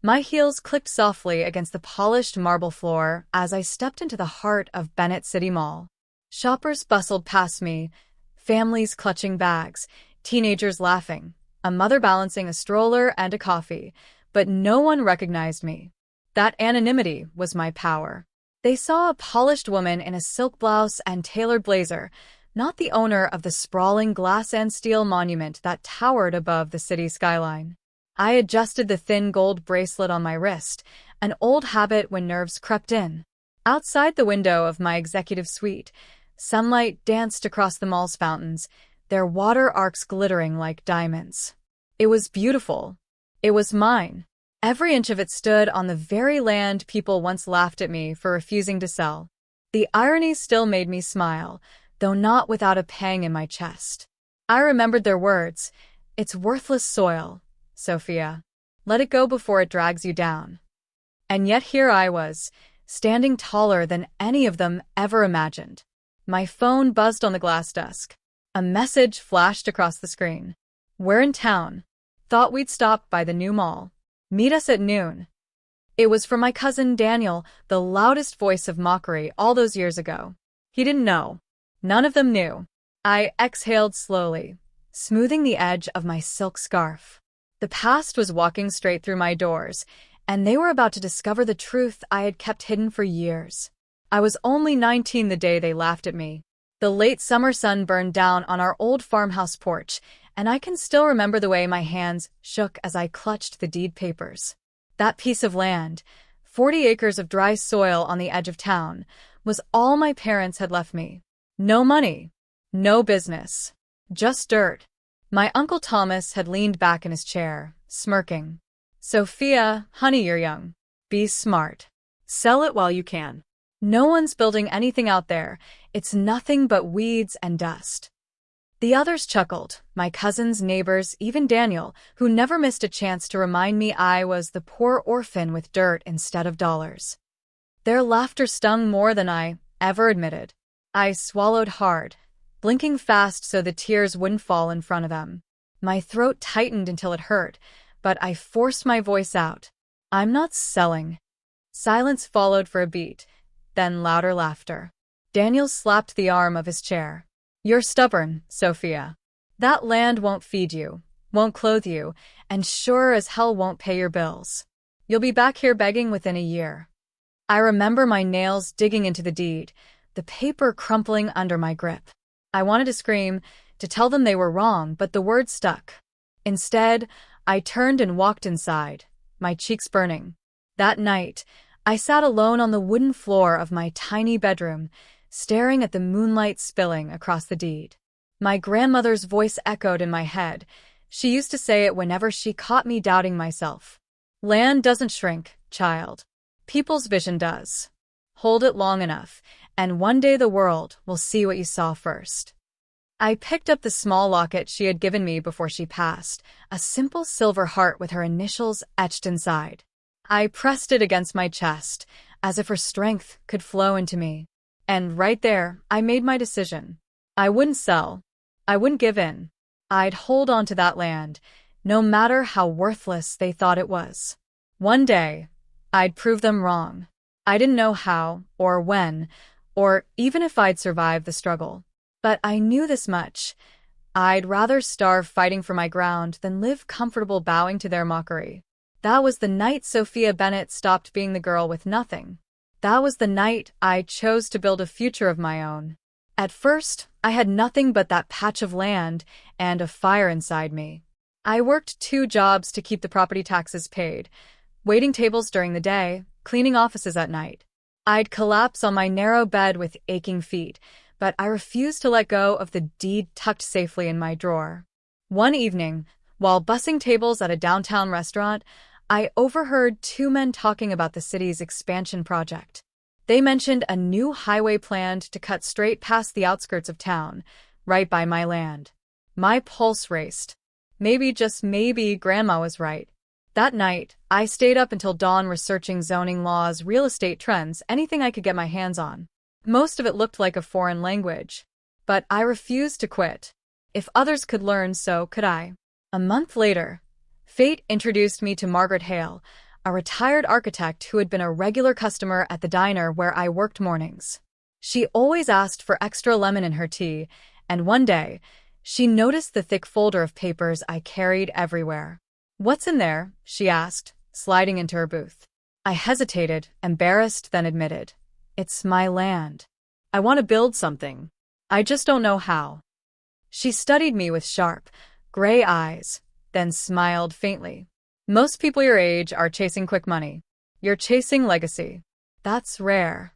My heels clicked softly against the polished marble floor as I stepped into the heart of Bennett City Mall. Shoppers bustled past me, families clutching bags, teenagers laughing, a mother balancing a stroller and a coffee, but no one recognized me. That anonymity was my power. They saw a polished woman in a silk blouse and tailored blazer, not the owner of the sprawling glass and steel monument that towered above the city skyline. I adjusted the thin gold bracelet on my wrist, an old habit when nerves crept in. Outside the window of my executive suite, sunlight danced across the mall's fountains, their water arcs glittering like diamonds. It was beautiful. It was mine. Every inch of it stood on the very land people once laughed at me for refusing to sell. The irony still made me smile, though not without a pang in my chest. I remembered their words, "It's worthless soil, Sophia. Let it go before it drags you down." And yet here I was, standing taller than any of them ever imagined. My phone buzzed on the glass desk. A message flashed across the screen. "We're in town. Thought we'd stop by the new mall. Meet us at noon." It was from my cousin Daniel, the loudest voice of mockery all those years ago. He didn't know. None of them knew. I exhaled slowly, smoothing the edge of my silk scarf. The past was walking straight through my doors, and they were about to discover the truth I had kept hidden for years. I was only 19 the day they laughed at me. The late summer sun burned down on our old farmhouse porch, and I can still remember the way my hands shook as I clutched the deed papers. That piece of land, 40 acres of dry soil on the edge of town, was all my parents had left me. No money, no business, just dirt. My Uncle Thomas had leaned back in his chair, smirking. "Sophia, honey, you're young. Be smart. Sell it while you can. No one's building anything out there. It's nothing but weeds and dust." The others chuckled, my cousins, neighbors, even Daniel, who never missed a chance to remind me I was the poor orphan with dirt instead of dollars. Their laughter stung more than I ever admitted. I swallowed hard, blinking fast so the tears wouldn't fall in front of them. My throat tightened until it hurt, but I forced my voice out. "I'm not selling." Silence followed for a beat, then louder laughter. Daniel slapped the arm of his chair. "You're stubborn, Sophia. That land won't feed you, won't clothe you, and sure as hell won't pay your bills. You'll be back here begging within a year." I remember my nails digging into the deed, the paper crumpling under my grip. I wanted to scream, to tell them they were wrong, but the words stuck. Instead, I turned and walked inside, my cheeks burning. That night, I sat alone on the wooden floor of my tiny bedroom, staring at the moonlight spilling across the deed. My grandmother's voice echoed in my head. She used to say it whenever she caught me doubting myself. "Land doesn't shrink, child. People's vision does. Hold it long enough, and one day the world will see what you saw first." I picked up the small locket she had given me before she passed, a simple silver heart with her initials etched inside. I pressed it against my chest, as if her strength could flow into me. And right there, I made my decision. I wouldn't sell. I wouldn't give in. I'd hold on to that land, no matter how worthless they thought it was. One day, I'd prove them wrong. I didn't know how, or when, or even if I'd survive the struggle. But I knew this much. I'd rather starve fighting for my ground than live comfortable bowing to their mockery. That was the night Sophia Bennett stopped being the girl with nothing. That was the night I chose to build a future of my own. At first, I had nothing but that patch of land and a fire inside me. I worked 2 jobs to keep the property taxes paid, waiting tables during the day, cleaning offices at night. I'd collapse on my narrow bed with aching feet, but I refused to let go of the deed tucked safely in my drawer. One evening, while bussing tables at a downtown restaurant, I overheard 2 men talking about the city's expansion project. They mentioned a new highway planned to cut straight past the outskirts of town, right by my land. My pulse raced. Maybe, just maybe, Grandma was right. That night, I stayed up until dawn researching zoning laws, real estate trends, anything I could get my hands on. Most of it looked like a foreign language. But I refused to quit. If others could learn, so could I. A month later, fate introduced me to Margaret Hale, a retired architect who had been a regular customer at the diner where I worked mornings. She always asked for extra lemon in her tea, and one day, she noticed the thick folder of papers I carried everywhere. "What's in there?" she asked, sliding into her booth. I hesitated, embarrassed, then admitted, "It's my land. I want to build something. I just don't know how." She studied me with sharp, gray eyes, then smiled faintly. "Most people your age are chasing quick money. You're chasing legacy. That's rare."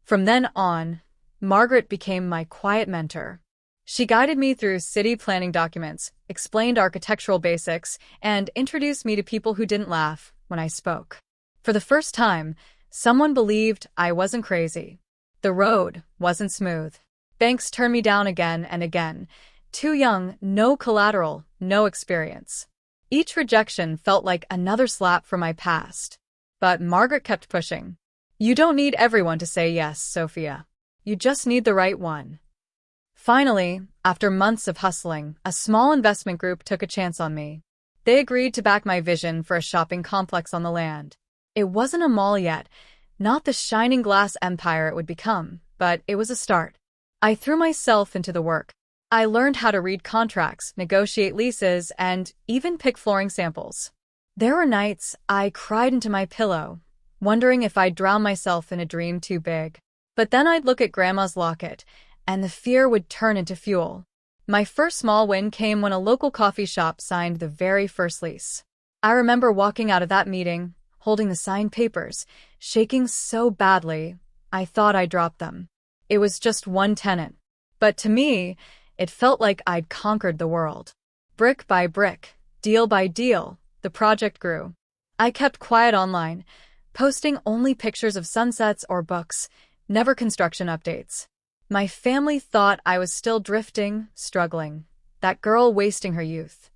From then on, Margaret became my quiet mentor. She guided me through city planning documents, explained architectural basics, and introduced me to people who didn't laugh when I spoke. For the first time, someone believed I wasn't crazy. The road wasn't smooth. Banks turned me down again and again. Too young, no collateral, no experience. Each rejection felt like another slap from my past. But Margaret kept pushing. "You don't need everyone to say yes, Sophia. You just need the right one." Finally, after months of hustling, a small investment group took a chance on me. They agreed to back my vision for a shopping complex on the land. It wasn't a mall yet, not the shining glass empire it would become, but it was a start. I threw myself into the work. I learned how to read contracts, negotiate leases, and even pick flooring samples. There were nights I cried into my pillow, wondering if I'd drown myself in a dream too big. But then I'd look at Grandma's locket, and the fear would turn into fuel. My first small win came when a local coffee shop signed the very first lease. I remember walking out of that meeting, holding the signed papers, shaking so badly, I thought I dropped them. It was just one tenant. But to me, it felt like I'd conquered the world. Brick by brick, deal by deal, the project grew. I kept quiet online, posting only pictures of sunsets or books, never construction updates. My family thought I was still drifting, struggling, that girl wasting her youth.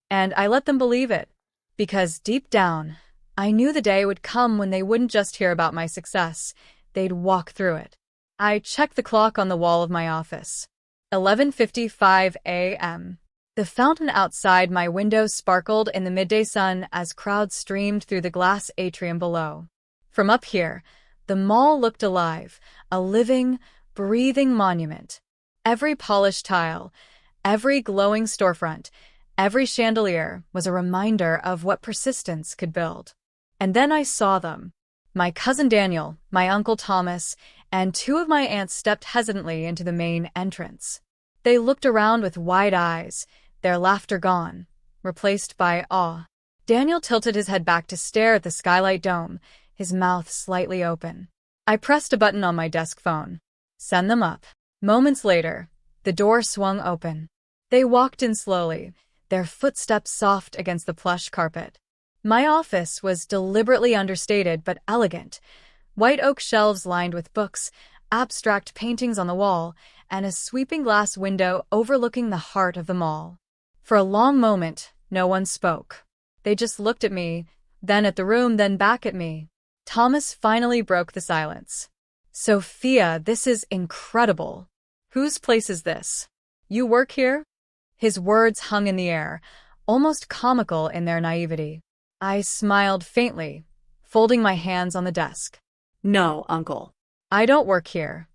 And I let them believe it, because deep down, I knew the day would come when they wouldn't just hear about my success, they'd walk through it. I checked the clock on the wall of my office. 11:55 a.m. The fountain outside my window sparkled in the midday sun as crowds streamed through the glass atrium below. From up here, the mall looked alive, a living, breathing monument. Every polished tile, every glowing storefront, every chandelier was a reminder of what persistence could build. And then I saw them. My cousin Daniel, my uncle Thomas, and two of my aunts stepped hesitantly into the main entrance. They looked around with wide eyes, their laughter gone, replaced by awe. Daniel tilted his head back to stare at the skylight dome, his mouth slightly open. I pressed a button on my desk phone. "Send them up." Moments later, the door swung open. They walked in slowly, their footsteps soft against the plush carpet. My office was deliberately understated but elegant. White oak shelves lined with books, abstract paintings on the wall, and a sweeping glass window overlooking the heart of the mall. For a long moment, no one spoke. They just looked at me, then at the room, then back at me. Thomas finally broke the silence. "Sophia, this is incredible. Whose place is this? You work here?" His words hung in the air, almost comical in their naivety. I smiled faintly, folding my hands on the desk. "No, Uncle. I don't work here."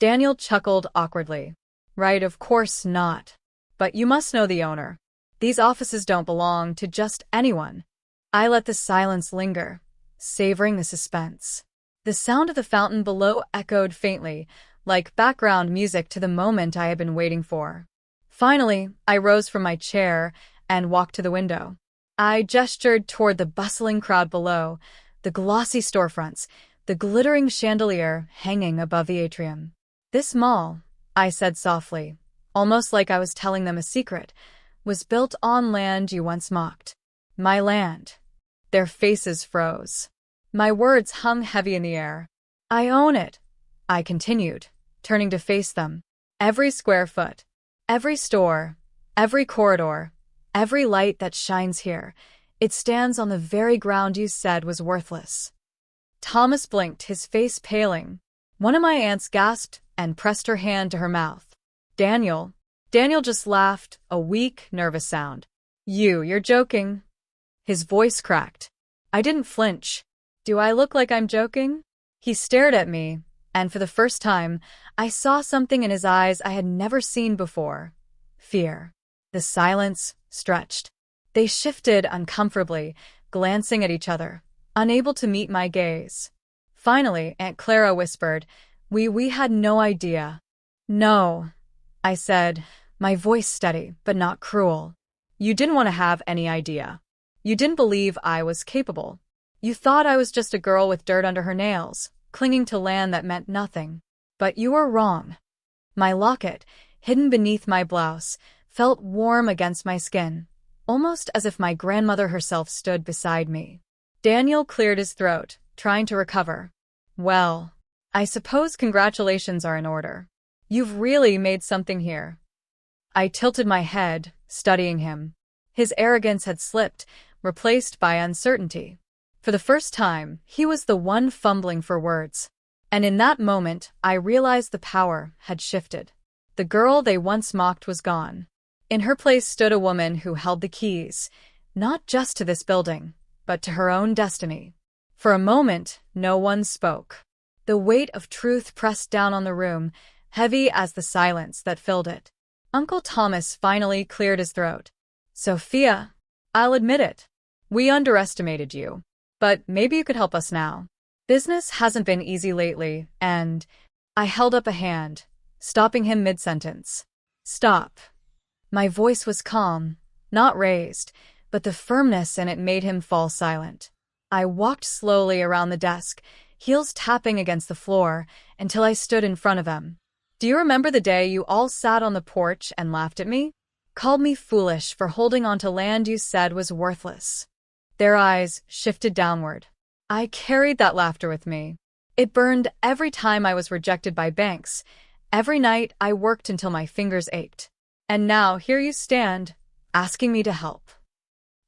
Daniel chuckled awkwardly. "Right, of course not. But you must know the owner. These offices don't belong to just anyone." I let the silence linger, savoring the suspense. The sound of the fountain below echoed faintly, like background music to the moment I had been waiting for. Finally, I rose from my chair and walked to the window. I gestured toward the bustling crowd below, the glossy storefronts, the glittering chandelier hanging above the atrium. "This mall," I said softly, almost like I was telling them a secret, "was built on land you once mocked. My land." Their faces froze. My words hung heavy in the air. "I own it," I continued, turning to face them. "Every square foot, every store, every corridor, every light that shines here, it stands on the very ground you said was worthless." Thomas blinked, his face paling. One of my aunts gasped and pressed her hand to her mouth. Daniel just laughed, a weak, nervous sound. You're joking." His voice cracked. I didn't flinch. Do I look like I'm joking? He stared at me, and for the first time, I saw something in his eyes I had never seen before. Fear. The silence stretched. They shifted uncomfortably, glancing at each other, unable to meet my gaze. Finally, Aunt Clara whispered, We had no idea. No, I said, my voice steady, but not cruel. You didn't want to have any idea. You didn't believe I was capable. You thought I was just a girl with dirt under her nails, clinging to land that meant nothing. But you were wrong. My locket, hidden beneath my blouse, felt warm against my skin, almost as if my grandmother herself stood beside me. Daniel cleared his throat, trying to recover. Well, I suppose congratulations are in order. You've really made something here. I tilted my head, studying him. His arrogance had slipped, replaced by uncertainty. For the first time, he was the one fumbling for words. And in that moment, I realized the power had shifted. The girl they once mocked was gone. In her place stood a woman who held the keys, not just to this building, but to her own destiny. For a moment, no one spoke. The weight of truth pressed down on the room, heavy as the silence that filled it. Uncle Thomas finally cleared his throat. Sophia, I'll admit it. We underestimated you. But maybe you could help us now. Business hasn't been easy lately, and I held up a hand, stopping him mid-sentence. Stop. My voice was calm, not raised, but the firmness in it made him fall silent. I walked slowly around the desk, heels tapping against the floor, until I stood in front of him. Do you remember the day you all sat on the porch and laughed at me? Called me foolish for holding on to land you said was worthless. Their eyes shifted downward. I carried that laughter with me. It burned every time I was rejected by banks. Every night I worked until my fingers ached. And now here you stand, asking me to help.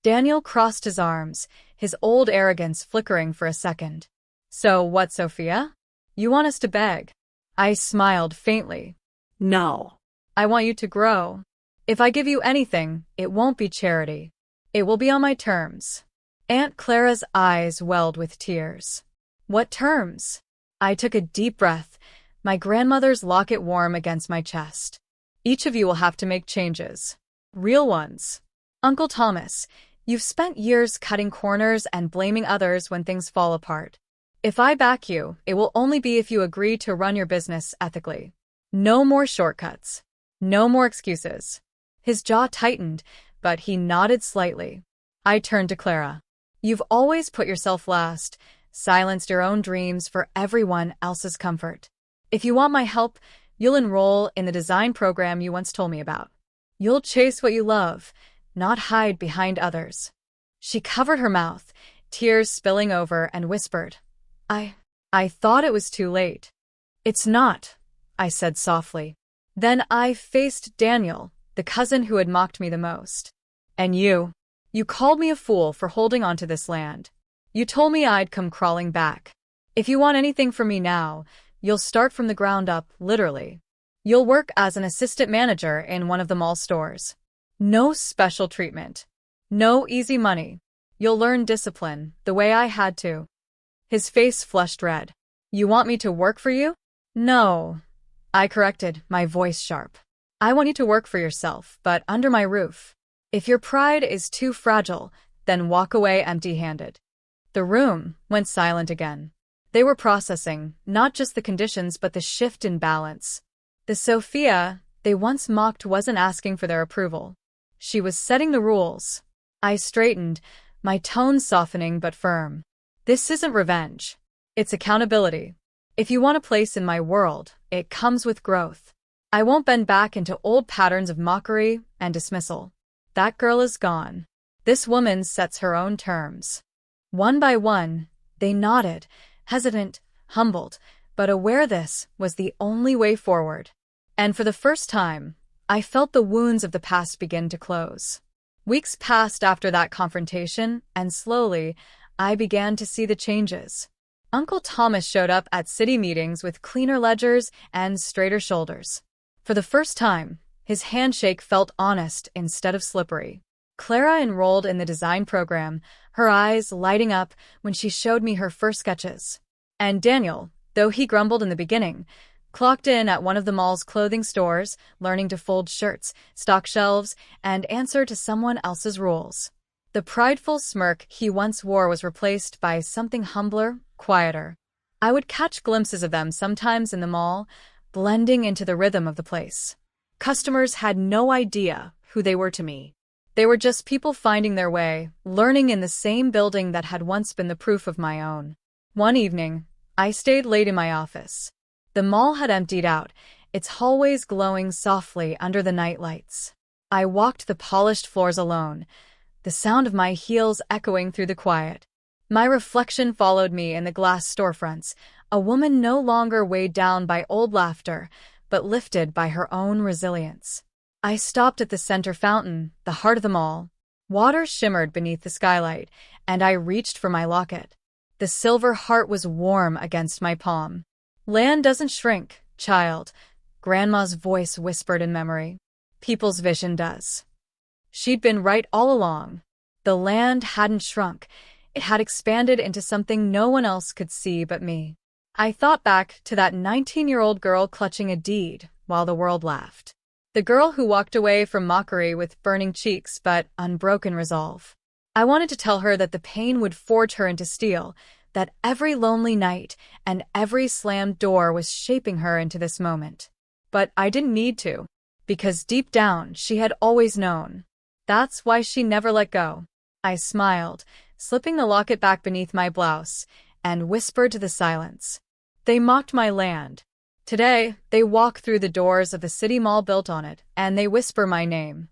Daniel crossed his arms, his old arrogance flickering for a second. So what, Sophia? You want us to beg? I smiled faintly. No. I want you to grow. If I give you anything, it won't be charity. It will be on my terms. Aunt Clara's eyes welled with tears. What terms? I took a deep breath, my grandmother's locket warm against my chest. Each of you will have to make changes. Real ones. Uncle Thomas, you've spent years cutting corners and blaming others when things fall apart. If I back you, it will only be if you agree to run your business ethically. No more shortcuts. No more excuses. His jaw tightened, but he nodded slightly. I turned to Clara. You've always put yourself last, silenced your own dreams for everyone else's comfort. If you want my help, you'll enroll in the design program you once told me about. You'll chase what you love, not hide behind others. She covered her mouth, tears spilling over, and whispered, I thought it was too late. It's not, I said softly. Then I faced Daniel, the cousin who had mocked me the most. And you called me a fool for holding on to this land. You told me I'd come crawling back. If you want anything from me now, you'll start from the ground up, literally. You'll work as an assistant manager in one of the mall stores. No special treatment. No easy money. You'll learn discipline, the way I had to. His face flushed red. You want me to work for you? No. I corrected, my voice sharp. I want you to work for yourself, but under my roof. If your pride is too fragile, then walk away empty-handed. The room went silent again. They were processing, not just the conditions but the shift in balance. The Sophia they once mocked wasn't asking for their approval. She was setting the rules. I straightened, my tone softening but firm. This isn't revenge. It's accountability. If you want a place in my world, it comes with growth. I won't bend back into old patterns of mockery and dismissal. That girl is gone. This woman sets her own terms. One by one, they nodded, hesitant, humbled, but aware this was the only way forward. And for the first time, I felt the wounds of the past begin to close. Weeks passed after that confrontation, and slowly, I began to see the changes. Uncle Thomas showed up at city meetings with cleaner ledgers and straighter shoulders. For the first time, his handshake felt honest instead of slippery. Clara enrolled in the design program, her eyes lighting up when she showed me her first sketches. And Daniel, though he grumbled in the beginning, clocked in at one of the mall's clothing stores, learning to fold shirts, stock shelves, and answer to someone else's rules. The prideful smirk he once wore was replaced by something humbler, quieter. I would catch glimpses of them sometimes in the mall, blending into the rhythm of the place. Customers had no idea who they were to me. They were just people finding their way, learning in the same building that had once been the proof of my own. One evening, I stayed late in my office. The mall had emptied out, its hallways glowing softly under the night lights. I walked the polished floors alone, the sound of my heels echoing through the quiet. My reflection followed me in the glass storefronts, a woman no longer weighed down by old laughter, but lifted by her own resilience. I stopped at the center fountain, the heart of the mall. Water shimmered beneath the skylight, and I reached for my locket. The silver heart was warm against my palm. Land doesn't shrink, child, Grandma's voice whispered in memory. People's vision does. She'd been right all along. The land hadn't shrunk. It had expanded into something no one else could see but me. I thought back to that 19-year-old girl clutching a deed while the world laughed. The girl who walked away from mockery with burning cheeks but unbroken resolve. I wanted to tell her that the pain would forge her into steel, that every lonely night and every slammed door was shaping her into this moment. But I didn't need to, because deep down she had always known. That's why she never let go. I smiled, slipping the locket back beneath my blouse, and whispered to the silence. They mocked my land. Today, they walk through the doors of the city mall built on it, and they whisper my name.